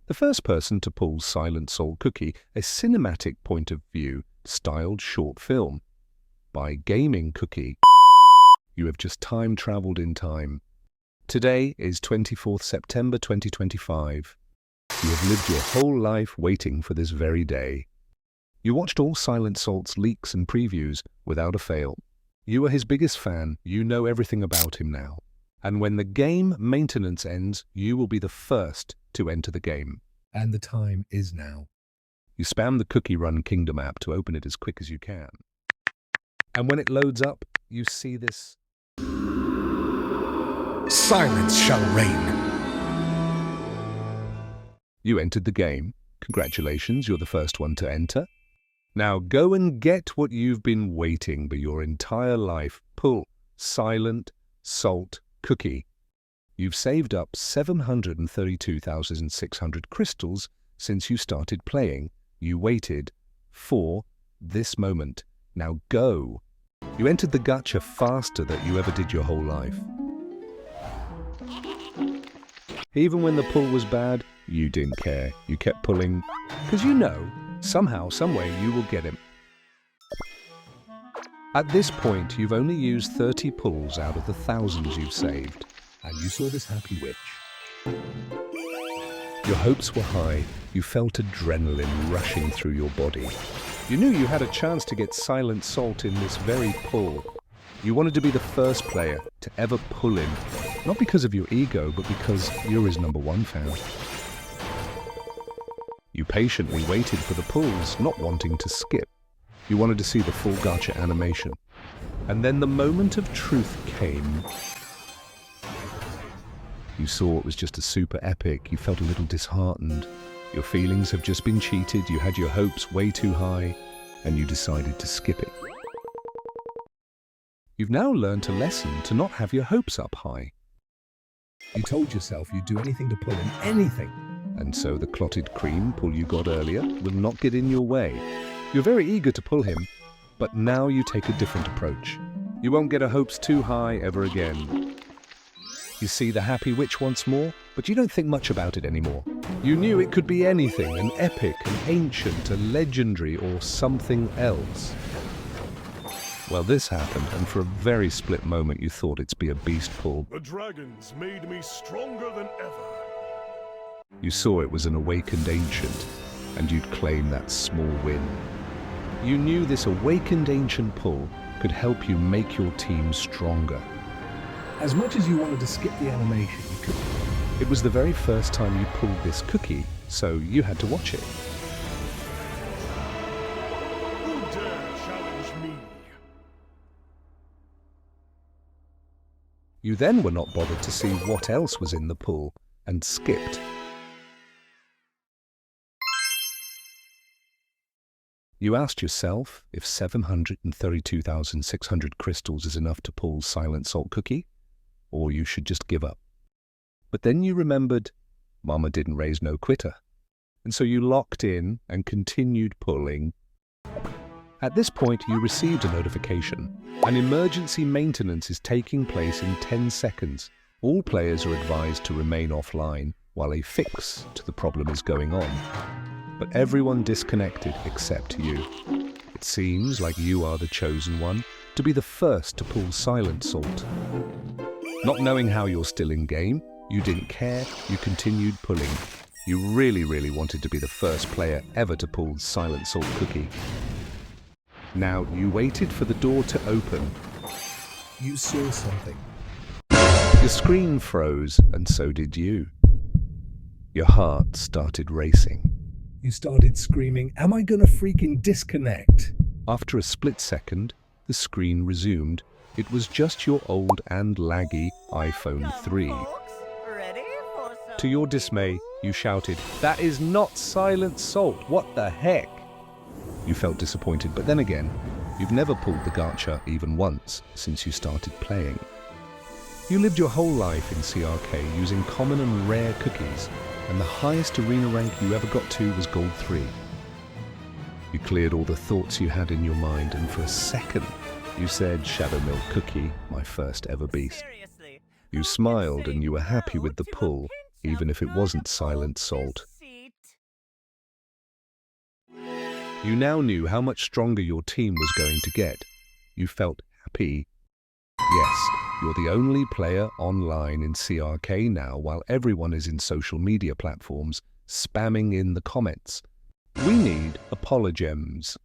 the first person to pull Silent Salt Cookie, a cinematic point of view styled short film. By gaming Cookie, you have just time-traveled in time. Today is 24th September 2025. You have lived your whole life waiting for this very day. You watched all Silent Salt's leaks and previews without a fail. You are his biggest fan, you know everything about him now. And when the game maintenance ends, you will be the first to enter the game. And the time is now. You spam the Cookie Run Kingdom app to open it as quick as you can. And when it loads up, you see this. Silence shall reign. You entered the game. Congratulations, you're the first one to enter. Now go and get what you've been waiting for your entire life. Pull Silent Salt Cookie. You've saved up 732,600 crystals since you started playing. You waited for this moment. Now go. You entered the gacha faster than you ever did your whole life. Even when the pull was bad, you didn't care. You kept pulling, because you know, somehow, someway, you will get him. At this point, you've only used 30 pulls out of the thousands you've saved, and you saw this happy witch. Your hopes were high. You felt adrenaline rushing through your body. You knew you had a chance to get Silent Salt in this very pull. You wanted to be the first player to ever pull him, not because of your ego, but because you're his #1 fan. You patiently waited for the pulls, not wanting to skip. You wanted to see the full gacha animation. And then the moment of truth came. You saw it was just a super epic. You felt a little disheartened. Your feelings have just been cheated. You had your hopes way too high, and you decided to skip it. You've now learned a lesson to not have your hopes up high. You told yourself you'd do anything to pull in anything. And so the clotted cream pull you got earlier will not get in your way. You're very eager to pull him, but now you take a different approach. You won't get a hopes too high ever again. You see the happy witch once more, but you don't think much about it anymore. You knew it could be anything, an epic, an ancient, a legendary, or something else. Well, this happened, and for a very split moment you thought it'd be a beast pull. The dragons made me stronger than ever. You saw it was an awakened ancient, and you'd claim that small win. You knew this awakened ancient pull could help you make your team stronger. As much as you wanted to skip the animation, you couldn't. It was the very first time you pulled this cookie, so you had to watch it. Who dare challenge me? You then were not bothered to see what else was in the pull, and skipped. You asked yourself if 732,600 crystals is enough to pull Silent Salt Cookie, or you should just give up. But then you remembered Mama didn't raise no quitter, and so you locked in and continued pulling. At this point, you received a notification. An emergency maintenance is taking place in 10 seconds. All players are advised to remain offline while a fix to the problem is going on. But everyone disconnected except you. It seems like you are the chosen one to be the first to pull Silent Salt. Not knowing how you're still in game, you didn't care, you continued pulling. You really wanted to be the first player ever to pull Silent Salt Cookie. Now you waited for the door to open. You saw something. Your screen froze, and so did you. Your heart started racing. You started screaming, "Am I gonna freaking disconnect?" After a split second, the screen resumed. It was just your old and laggy iPhone 3. To your dismay, you shouted, "That is not Silent Salt, what the heck?" You felt disappointed, but then again, you've never pulled the gacha even once since you started playing. You lived your whole life in CRK using common and rare cookies, and the highest arena rank you ever got to was Gold 3. You cleared all the thoughts you had in your mind, and for a second, you said, "Shadow Milk Cookie, my first ever beast." You smiled and you were happy with the pull, even if it wasn't Silent Salt. You now knew how much stronger your team was going to get. You felt happy. Yes, you're the only player online in CRK now, while everyone is in social media platforms spamming in the comments. We need apologems.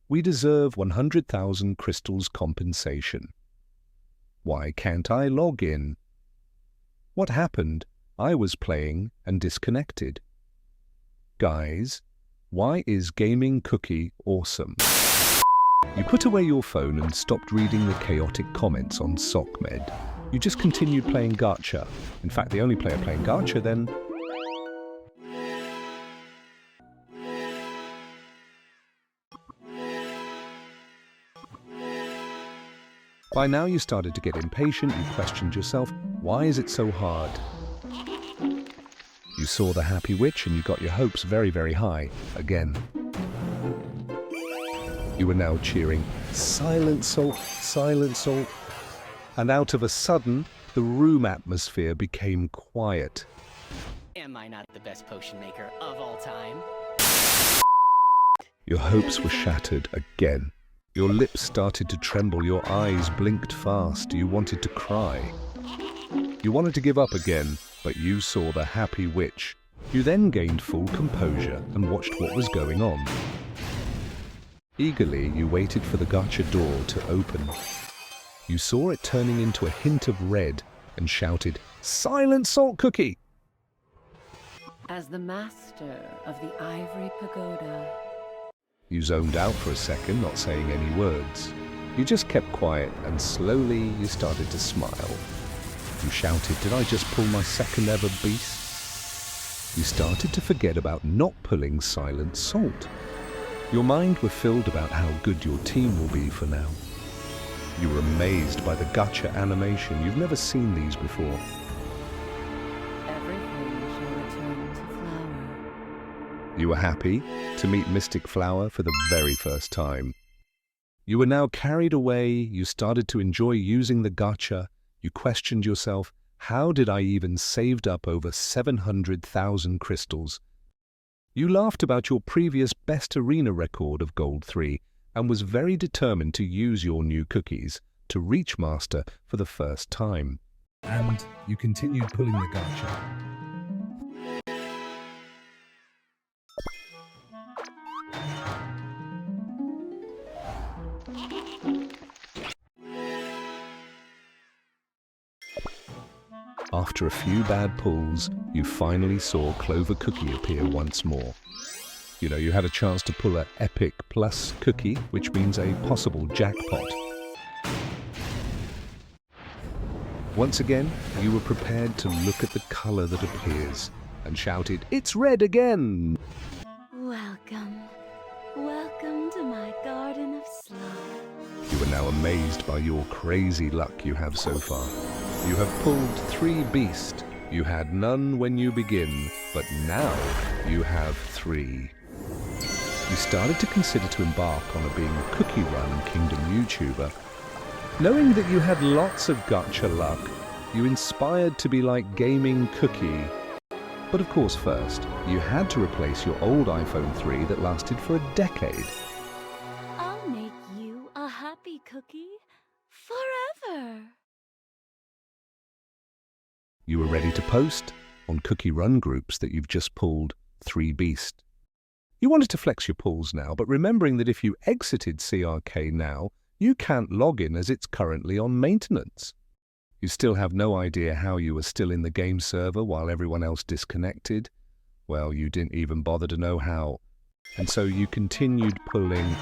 We deserve 100,000 crystals compensation. Why can't I log in? What happened? I was playing and disconnected. Guys, why is Gaming Cookie awesome? You put away your phone and stopped reading the chaotic comments on SOCMED. You just continued playing gacha. In fact, the only player playing gacha then. By now you started to get impatient, you questioned yourself, why is it so hard? You saw the happy witch and you got your hopes very, very high, again. You were now cheering, silent salt, silent salt. And out of a sudden, the room atmosphere became quiet. Am I not the best potion maker of all time? Your hopes were shattered again. Your lips started to tremble, your eyes blinked fast, you wanted to cry. You wanted to give up again, but you saw the happy witch. You then gained full composure and watched what was going on. Eagerly, you waited for the gacha door to open. You saw it turning into a hint of red and shouted, "Silent Salt Cookie!" As the master of the Ivory Pagoda. You zoned out for a second, not saying any words. You just kept quiet, and slowly you started to smile. You shouted, "Did I just pull my second ever beast?" You started to forget about not pulling Silent Salt. Your mind were filled about how good your team will be for now. You were amazed by the gacha animation. You've never seen these before. Everything shall return to flower. You were happy to meet Mystic Flower for the very first time. You were now carried away, you started to enjoy using the gacha, you questioned yourself, how did I even saved up over 700,000 crystals? You laughed about your previous best arena record of Gold 3 and was very determined to use your new cookies to reach Master for the first time. And you continued pulling the gacha. After a few bad pulls, you finally saw Clover Cookie appear once more. You know, you had a chance to pull an Epic Plus cookie, which means a possible jackpot. Once again, you were prepared to look at the color that appears and shouted, "It's red again!" Welcome. Welcome to my garden of slime. You are now amazed by your crazy luck you have so far. You have pulled 3 beasts. You had none when you begin, but now you have 3. You started to consider to embark on being a Cookie Run Kingdom YouTuber. Knowing that you had lots of gacha luck, you inspired to be like Gaming Cookie. But of course first, you had to replace your old iPhone 3 that lasted for a decade. I'll make you a happy cookie forever. You were ready to post on Cookie Run groups that you've just pulled 3 beasts. You wanted to flex your pulls now, but remembering that if you exited CRK now, you can't log in as it's currently on maintenance. You still have no idea how you were still in the game server while everyone else disconnected. Well, you didn't even bother to know how. And so you continued pulling.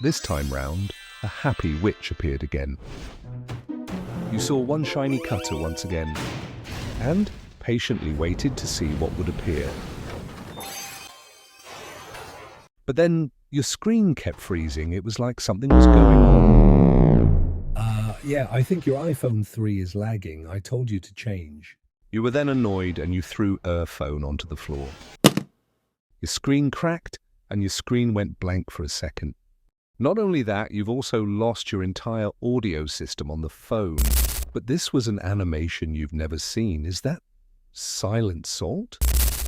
This time round, a happy witch appeared again. You saw one shiny cutter once again, and patiently waited to see what would appear. But then your screen kept freezing. It was like something was going on. Yeah, I think your iPhone 3 is lagging. I told you to change. You were then annoyed and you threw your phone onto the floor. Your screen cracked and your screen went blank for a second. Not only that, you've also lost your entire audio system on the phone. But this was an animation you've never seen. Is that Silent Salt?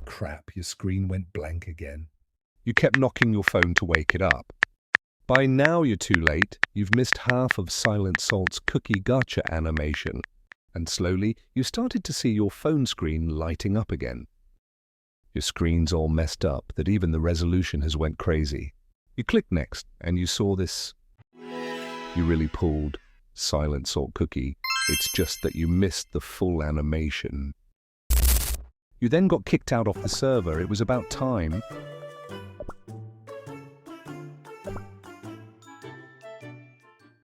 crap, your screen went blank again. You kept knocking your phone to wake it up. By now you're too late. You've missed half of Silent Salt's cookie gacha animation. And slowly, you started to see your phone screen lighting up again. Your screen's all messed up that even the resolution has went crazy. You clicked next, and you saw this. You really pulled Silent Salt Cookie. It's just that you missed the full animation. You then got kicked out off the server. It was about time.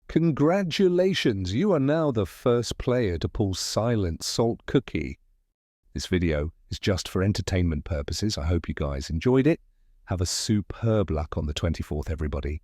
Congratulations! You are now the first player to pull Silent Salt Cookie. This video is just for entertainment purposes. I hope you guys enjoyed it. Have a superb luck on the 24th, everybody.